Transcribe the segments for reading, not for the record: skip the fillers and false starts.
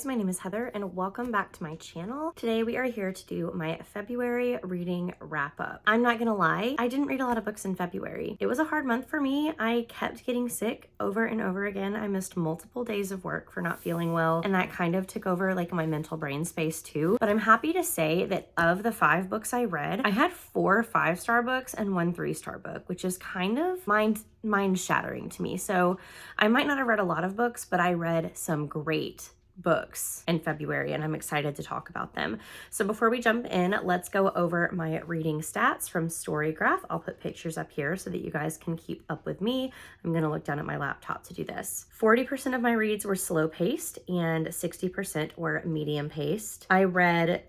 my name is Heather and welcome back to my channel. Today we are here to do my February reading wrap up. I'm not gonna lie, I didn't read a lot of books in February. It was a hard month for me. I kept getting sick over and over again. I missed multiple days of work for not feeling well, and that kind of took over like my mental brain space too. But I'm happy to say that of the 5 books I read, I had 4 5-star books and 1 3-star book, which is kind of mind shattering to me. So I might not have read a lot of books, but I read some great books in February and I'm excited to talk about them. So before we jump in, let's go over my reading stats from Storygraph. I'll put pictures up here so that you guys can keep up with me. I'm gonna look down at my laptop to do this. 40% of my reads were slow paced and 60% were medium paced. I read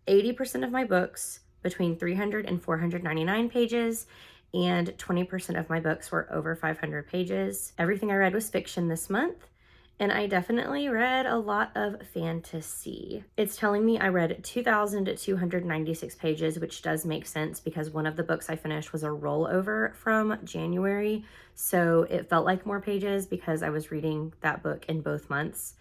80% of my books between 300 and 499 pages, and 20% of my books were over 500 pages. Everything I read was fiction this month, and I definitely read a lot of fantasy. It's telling me I read 2,296 pages, which does make sense because one of the books I finished was a rollover from January, so it felt like more pages because I was reading that book in both months.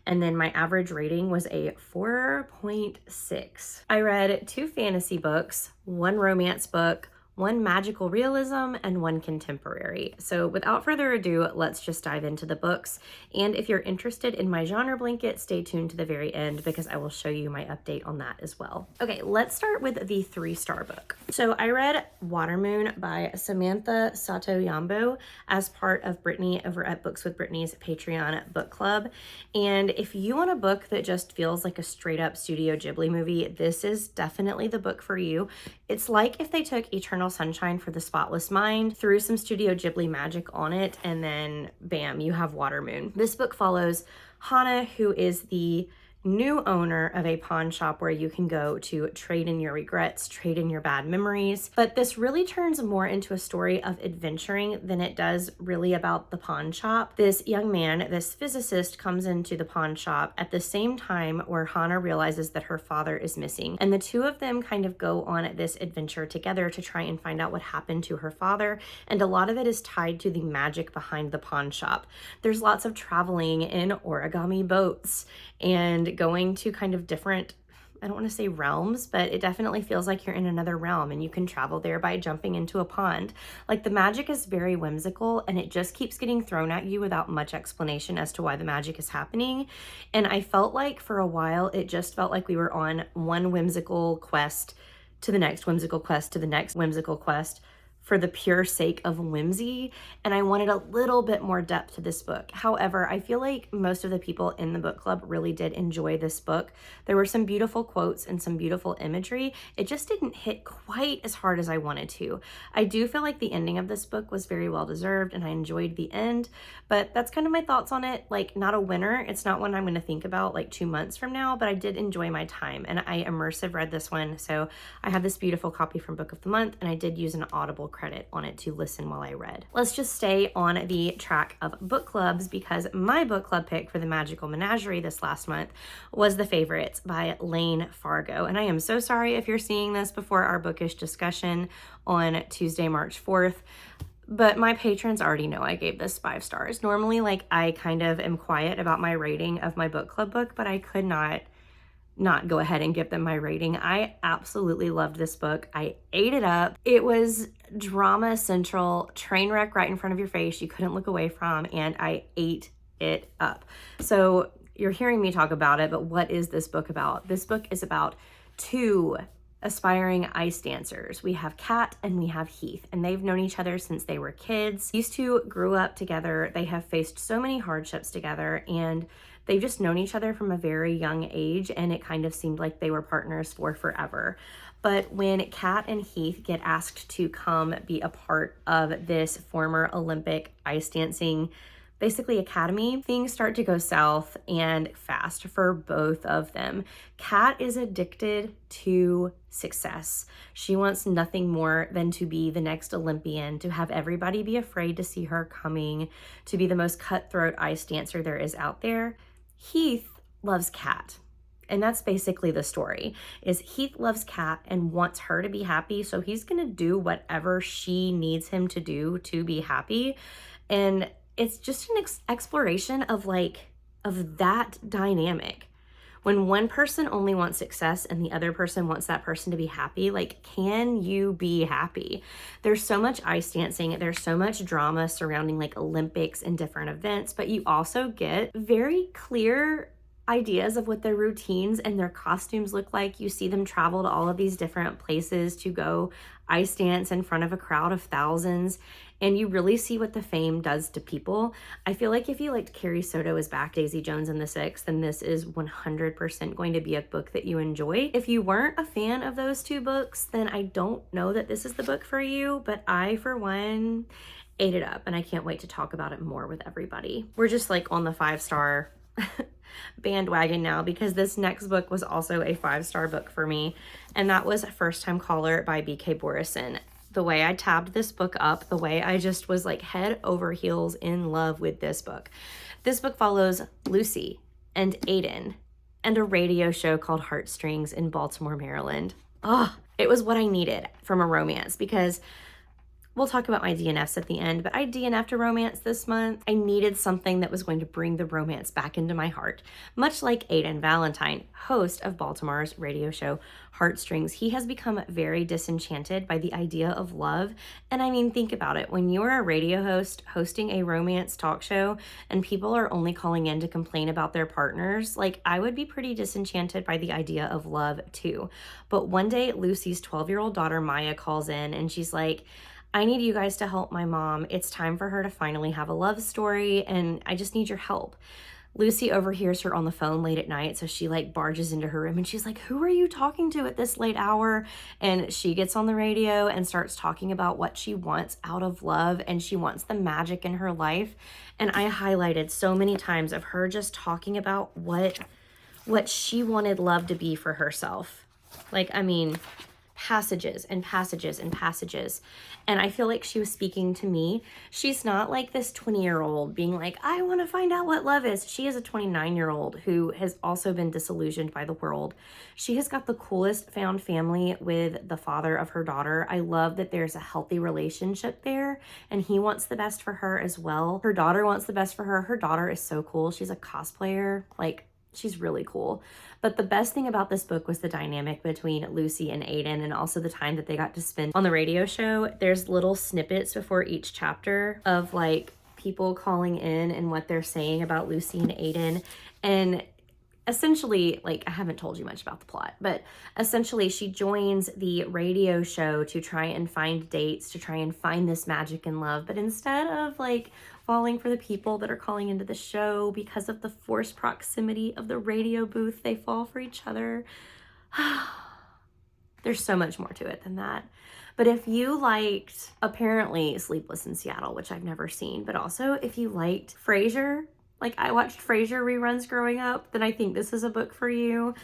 And then my average rating was a 4.6. I read 2 fantasy books, 1 romance book, 1 magical realism, and 1 contemporary. So without further ado, let's just dive into the books. And if you're interested in my genre blanket, stay tuned to the very end because I will show you my update on that as well. Okay, let's start with the 3-star book. So I read Watermoon by Samantha Sato-Yambo as part of Brittany over at Books with Brittany's Patreon book club. And if you want a book that just feels like a straight up Studio Ghibli movie, this is definitely the book for you. It's like if they took Eternal Sunshine for the Spotless Mind, threw some Studio Ghibli magic on it, and then bam, you have Watermoon. This book follows Hana, who is the new owner of a pawn shop where you can go to trade in your regrets, trade in your bad memories. But this really turns more into a story of adventuring than it does really about the pawn shop. This young man, this physicist, comes into the pawn shop at the same time where Hana realizes that her father is missing. And the two of them kind of go on this adventure together to try and find out what happened to her father. And a lot of it is tied to the magic behind the pawn shop. There's lots of traveling in origami boats and going to kind of different, I don't want to say realms, but it definitely feels like you're in another realm and you can travel there by jumping into a pond. Like the magic is very whimsical and it just keeps getting thrown at you without much explanation as to why the magic is happening. And I felt like for a while, it just felt like we were on one whimsical quest to the next whimsical quest to the next whimsical quest for the pure sake of whimsy, and I wanted a little bit more depth to this book. However, I feel like most of the people in the book club really did enjoy this book. There were some beautiful quotes and some beautiful imagery. It just didn't hit quite as hard as I wanted to. I do feel like the ending of this book was very well deserved and I enjoyed the end, but that's kind of my thoughts on it. Like, not a winner. It's not one I'm going to think about like 2 months from now, but I did enjoy my time and I immersive read this one. So I have this beautiful copy from Book of the Month and I did use an Audible credit on it to listen while I read. Let's just stay on the track of book clubs because my book club pick for the Magical Menagerie this last month was The Favorites by Lane Fargo. And I am so sorry if you're seeing this before our bookish discussion on Tuesday, March 4th. But my patrons already know I gave this 5 stars. Normally, like, I kind of am quiet about my rating of my book club book, but I could not go ahead and give them my rating. I absolutely loved this book. I ate it up. It was drama central, train wreck right in front of your face you couldn't look away from, and I ate it up. So you're hearing me talk about it, but what is this book about? This book is about 2 aspiring ice dancers. We have Kat and we have Heath, and they've known each other since they were kids. These 2 grew up together. They have faced so many hardships together, and they've just known each other from a very young age, and it kind of seemed like they were partners for forever. But when Kat and Heath get asked to come be a part of this former Olympic ice dancing, basically academy, things start to go south and fast for both of them. Kat is addicted to success. She wants nothing more than to be the next Olympian, to have everybody be afraid to see her coming, to be the most cutthroat ice dancer there is out there. Heath loves Kat. And that's basically the story, is Heath loves Kat and wants her to be happy. So he's going to do whatever she needs him to do to be happy. And it's just an exploration of that dynamic. When one person only wants success and the other person wants that person to be happy, like, can you be happy? There's so much ice dancing, there's so much drama surrounding like Olympics and different events, but you also get very clear ideas of what their routines and their costumes look like. You see them travel to all of these different places to go ice dance in front of a crowd of thousands, and you really see what the fame does to people. I feel like if you liked Carrie Soto as back Daisy Jones in the Six, then this is 100% going to be a book that you enjoy. If you weren't a fan of those two books, then I don't know that this is the book for you, but I, for one, ate it up, and I can't wait to talk about it more with everybody. We're just like on the 5-star bandwagon now, because this next book was also a 5-star book for me, and that was First Time Caller by B.K. Borison. The way I tabbed this book up, the way I just was like head over heels in love with this book. This book follows Lucy and Aiden and a radio show called Heartstrings in Baltimore, Maryland. Oh, it was what I needed from a romance, because we'll talk about my DNFs at the end, but I DNF'd a romance this month. I needed something that was going to bring the romance back into my heart. Much like Aiden Valentine, host of Baltimore's radio show Heartstrings, he has become very disenchanted by the idea of love. And I mean, think about it. When you're a radio host hosting a romance talk show and people are only calling in to complain about their partners, like, I would be pretty disenchanted by the idea of love too. But one day, Lucy's 12-year-old daughter Maya calls in and she's like, I need you guys to help my mom. It's time for her to finally have a love story, and I just need your help. Lucy overhears her on the phone late at night, so she like barges into her room and she's like, who are you talking to at this late hour? And she gets on the radio and starts talking about what she wants out of love, and she wants the magic in her life. And I highlighted so many times of her just talking about what she wanted love to be for herself. Like, I mean, passages and passages and passages. And I feel like she was speaking to me. She's not like this 20-year-old being like, I want to find out what love is. She is a 29-year-old who has also been disillusioned by the world. She has got the coolest found family with the father of her daughter. I love that there's a healthy relationship there, and he wants the best for her as well. Her daughter wants the best for her. Her daughter is so cool. She's a cosplayer. Like, she's really cool. But the best thing about this book was the dynamic between Lucy and Aiden, and also the time that they got to spend on the radio show. There's little snippets before each chapter of like people calling in and what they're saying about Lucy and Aiden. And essentially, like, I haven't told you much about the plot, but essentially she joins the radio show to try and find dates, to try and find this magic in love. But instead of like falling for the people that are calling into the show, because of the forced proximity of the radio booth, they fall for each other. There's so much more to it than that. But if you liked, apparently, Sleepless in Seattle, which I've never seen, but also if you liked Frasier, like I watched Frasier reruns growing up, then I think this is a book for you.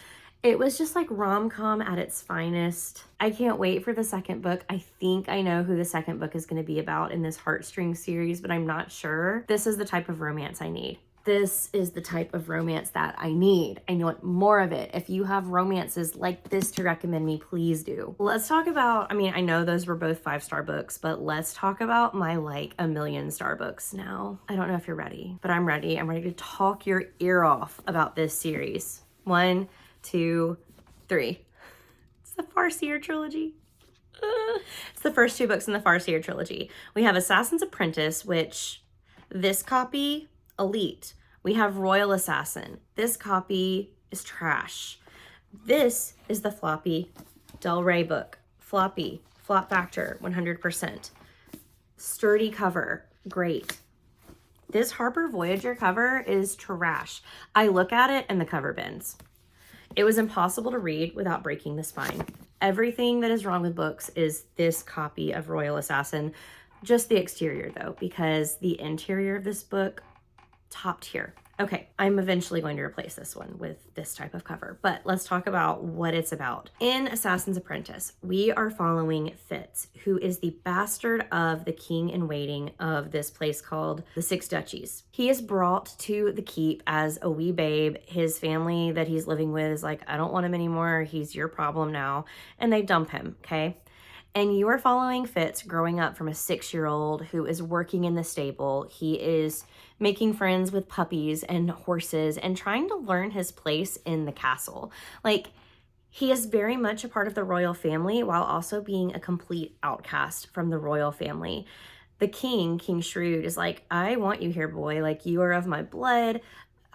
It was just like rom-com at its finest. I can't wait for the second book. I think I know who the second book is going to be about in this Heartstrings series, but I'm not sure. This is the type of romance I need. This is the type of romance that I need. I want more of it. If you have romances like this to recommend me, please do. Let's talk about, I mean, I know those were both 5-star books, but let's talk about my like 1,000,000-star books now. I don't know if you're ready, but I'm ready. I'm ready to talk your ear off about this series. 1, 2, 3. It's the Farseer trilogy. It's the first 2 books in the Farseer trilogy. We have Assassin's Apprentice, which this copy, elite. We have Royal Assassin. This copy is trash. This is the floppy Del Rey book. Floppy, flop factor, 100%. Sturdy cover, great. This Harper Voyager cover is trash. I look at it and the cover bends. It was impossible to read without breaking the spine. Everything that is wrong with books is this copy of Royal Assassin. Just the exterior though, because the interior of this book, top tier. Okay, I'm eventually going to replace this one with this type of cover, but let's talk about what it's about. In Assassin's Apprentice, we are following Fitz, who is the bastard of the king in waiting of this place called the Six Duchies. He is brought to the keep as a wee babe. His family that he's living with is like, I don't want him anymore. He's your problem now. And they dump him, okay? And you are following Fitz growing up from a 6-year-old who is working in the stable. He is making friends with puppies and horses and trying to learn his place in the castle. Like, he is very much a part of the royal family while also being a complete outcast from the royal family. The king, King Shrewd, is like, I want you here, boy. Like, you are of my blood.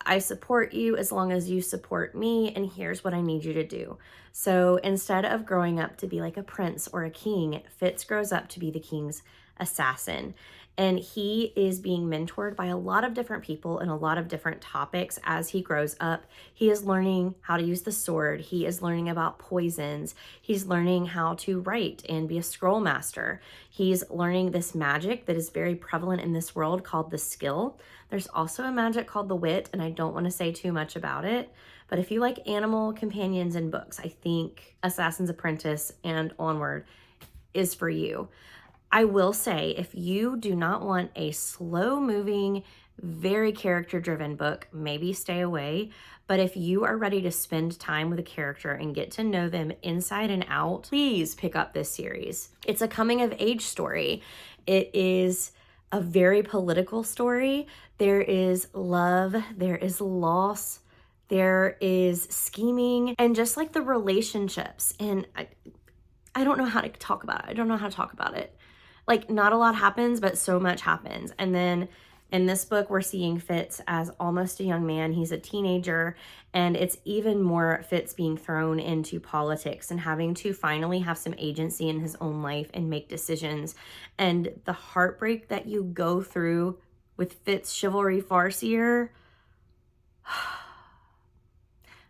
I support you as long as you support me, and here's what I need you to do. So instead of growing up to be like a prince or a king, Fitz grows up to be the king's assassin. And he is being mentored by a lot of different people and a lot of different topics as he grows up. He is learning how to use the sword. He is learning about poisons. He's learning how to write and be a scroll master. He's learning this magic that is very prevalent in this world called the skill. There's also a magic called the wit, and I don't want to say too much about it. But if you like animal companions in books, I think Assassin's Apprentice and onward is for you. I will say, if you do not want a slow-moving, very character-driven book, maybe stay away. But if you are ready to spend time with a character and get to know them inside and out, please pick up this series. It's a coming-of-age story. It is a very political story. There is love, there is loss, there is scheming, and just like the relationships. And I don't know how to talk about it. I don't know how to talk about it. Like, not a lot happens, but so much happens. And then in this book, we're seeing Fitz as almost a young man. He's a teenager, and it's even more Fitz being thrown into politics and having to finally have some agency in his own life and make decisions. And the heartbreak that you go through with Fitz chivalry farcier,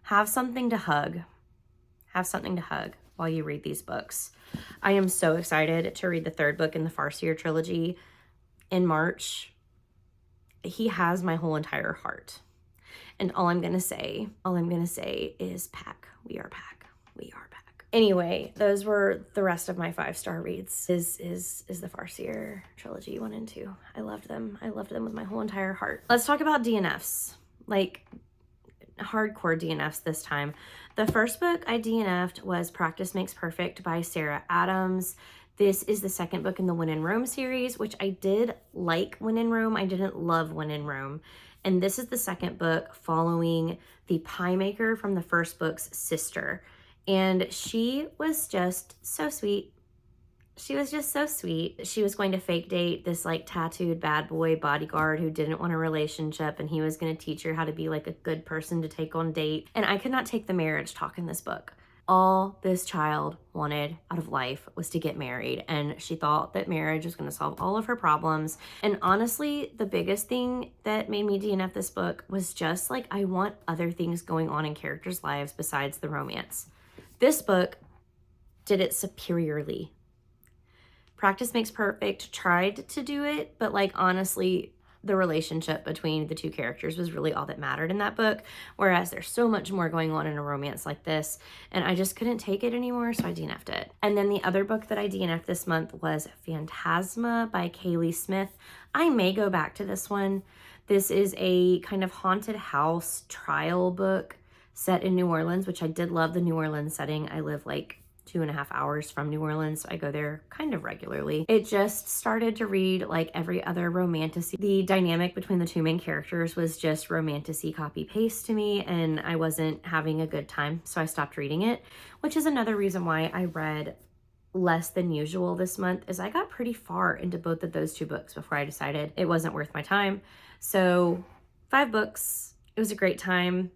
have something to hug. Have something to hug while you read these books. I am so excited to read the third book in the Farseer trilogy in March. He has my whole entire heart. And all I'm going to say is pack. We are pack. We are pack. Anyway, those were the rest of my 5-star reads. Is the Farseer trilogy 1 and 2. I loved them. I loved them with my whole entire heart. Let's talk about DNFs. Like, hardcore DNFs this time. The first book I DNF'd was Practice Makes Perfect by Sarah Adams. This is the second book in the When in Rome series, which I did like When in Rome. I didn't love When in Rome. And this is the second book following the pie maker from the first book's sister. And she was just so sweet. She was just so sweet. She was going to fake date this like tattooed bad boy bodyguard who didn't want a relationship, and he was going to teach her how to be like a good person to take on date. And I could not take the marriage talk in this book. All this child wanted out of life was to get married, and she thought that marriage was going to solve all of her problems. And honestly, the biggest thing that made me DNF this book was just like, I want other things going on in characters' lives besides the romance. This book did it superiorly. Practice Makes Perfect tried to do it, but like honestly, the relationship between the two characters was really all that mattered in that book, whereas there's so much more going on in a romance like this, and I just couldn't take it anymore, so I DNF'd it. And then the other book that I DNF'd this month was Phantasma by Kaylee Smith. I may go back to this one. This is a kind of haunted house trial book set in New Orleans, which I did love the New Orleans setting. I live like 2.5 hours from New Orleans, so I go there kind of regularly. It just started to read like every other romantasy. The dynamic between the two main characters was just romantasy copy paste to me, and I wasn't having a good time, so I stopped reading it, which is another reason why I read less than usual this month, is I got pretty far into both of those two books before I decided it wasn't worth my time. So 5 books, it was a great time.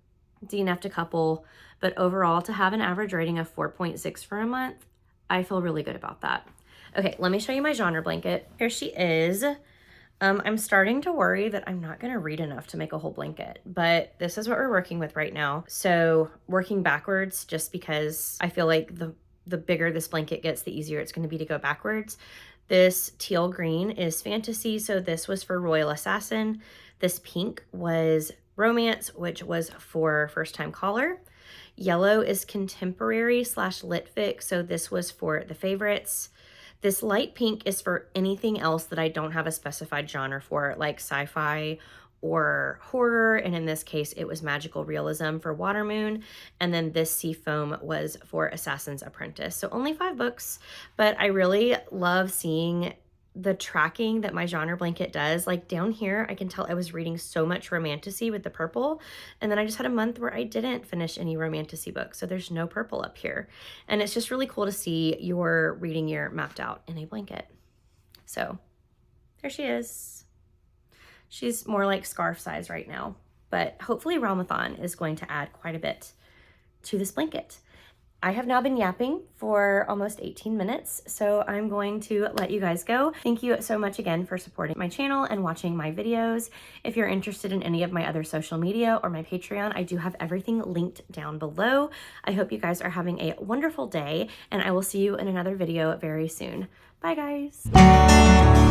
DNF'd a couple, but overall to have an average rating of 4.6 for a month, I feel really good about that. Okay, let me show you my genre blanket. Here she is. I'm starting to worry that I'm not gonna read enough to make a whole blanket, but this is what we're working with right now. So working backwards, just because I feel like the bigger this blanket gets, the easier it's gonna be to go backwards. This teal green is fantasy, so this was for Royal Assassin. This pink was romance, which was for First Time Caller. Yellow is contemporary / lit fic, so this was for the favorites. This light pink is for anything else that I don't have a specified genre for, like sci-fi or horror, and in this case it was magical realism for Watermoon, and then this Seafoam was for Assassin's Apprentice. So only 5 books, but I really love seeing the tracking that my genre blanket does. Like down here, I can tell I was reading so much romantasy with the purple, and then I just had a month where I didn't finish any romantasy books, so there's no purple up here. And it's just really cool to see your reading year mapped out in a blanket. So there she is. She's more like scarf size right now, but hopefully Ramathon is going to add quite a bit to this blanket. I have now been yapping for almost 18 minutes, so I'm going to let you guys go. Thank you so much again for supporting my channel and watching my videos. If you're interested in any of my other social media or my Patreon, I do have everything linked down below. I hope you guys are having a wonderful day, and I will see you in another video very soon. Bye, guys.